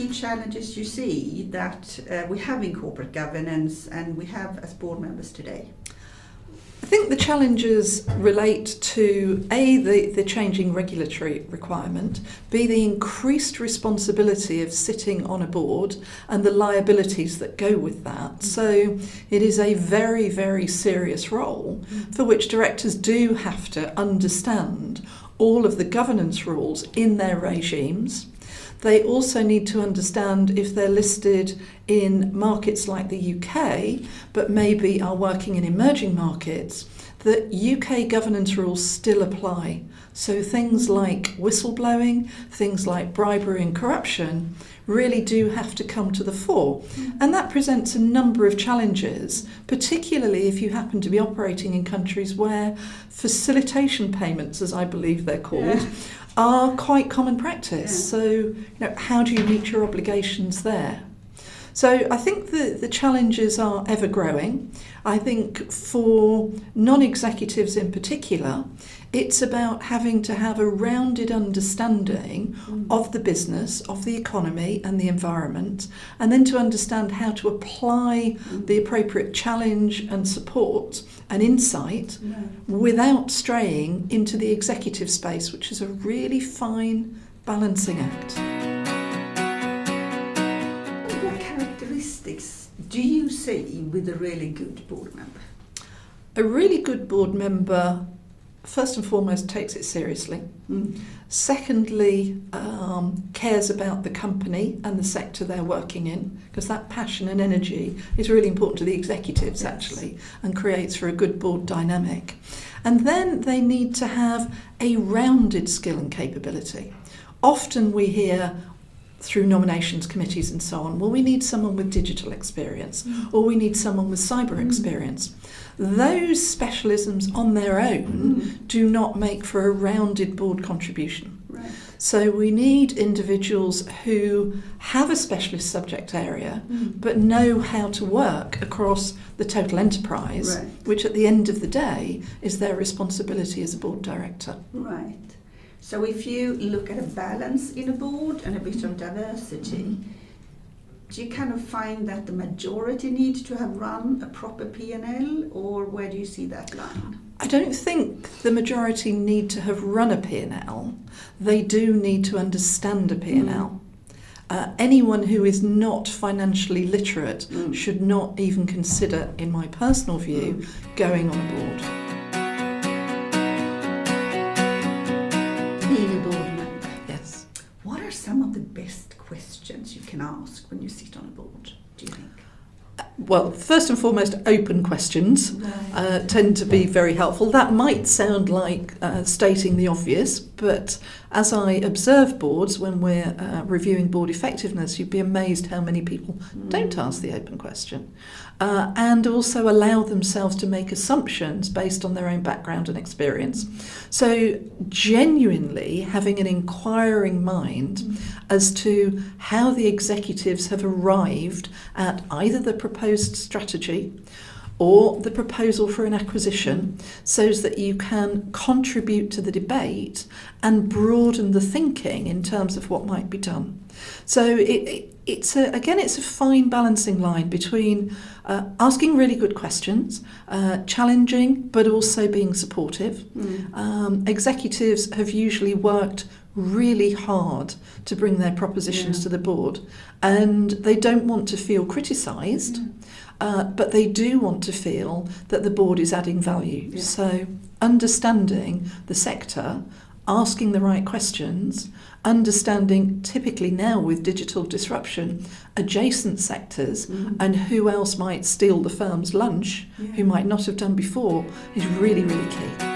key challenges you see that we have in corporate governance and we have as board members today? I think the challenges relate to A, the changing regulatory requirement, B, the increased responsibility of sitting on a board and the liabilities that go with that. So it is a very, very serious role for which directors do have to understand all of the governance rules in their regimes. They also need to understand, if they're listed in markets like the UK, but maybe are working in emerging markets, that UK governance rules still apply. So things like whistleblowing, things like bribery and corruption really do have to come to the fore. And that presents a number of challenges, particularly if you happen to be operating in countries where facilitation payments, as I believe they're called, are quite common practice. So, how do you meet your obligations there? So I think the challenges are ever growing. I think for non-executives in particular, it's about having to have a rounded understanding of the business, of the economy and the environment, and then to understand how to apply the appropriate challenge and support and insight without straying into the executive space, which is a really fine balancing act. What characteristics do you see with a really good board member? A really good board member, first and foremost, takes it seriously. Secondly, cares about the company and the sector they're working in, because that passion and energy is really important to the executives, actually, and creates for a good board dynamic. And then they need to have a rounded skill and capability. Often we hear through nominations committees and so on, well, we need someone with digital experience, or we need someone with cyber experience. Those specialisms on their own do not make for a rounded board contribution. Right. So we need individuals who have a specialist subject area, but know how to work across the total enterprise, which at the end of the day is their responsibility as a board director. Right. So if you look at a balance in a board and a bit of diversity, do you kind of find that the majority need to have run a proper P&L, or where do you see that line? I don't think the majority need to have run a P&L. They do need to understand a P&L. Anyone who is not financially literate should not even consider, in my personal view, going on a board. Being a board member. Yes. What are some of the best questions you can ask when you sit on a board, do you think? Well, first and foremost, open questions tend to be very helpful. That might sound like stating the obvious, but as I observe boards when we're reviewing board effectiveness, you'd be amazed how many people don't ask the open question and also allow themselves to make assumptions based on their own background and experience. So genuinely having an inquiring mind as to how the executives have arrived at either the proposed strategy or the proposal for an acquisition, so that you can contribute to the debate and broaden the thinking in terms of what might be done. So it's a fine balancing line between asking really good questions, challenging but also being supportive. Executives have usually worked really hard to bring their propositions to the board, and they don't want to feel criticised. But they do want to feel that the board is adding value. Yeah. So understanding the sector, asking the right questions, understanding typically now with digital disruption, adjacent sectors and who else might steal the firm's lunch, who might not have done before, is really, really key.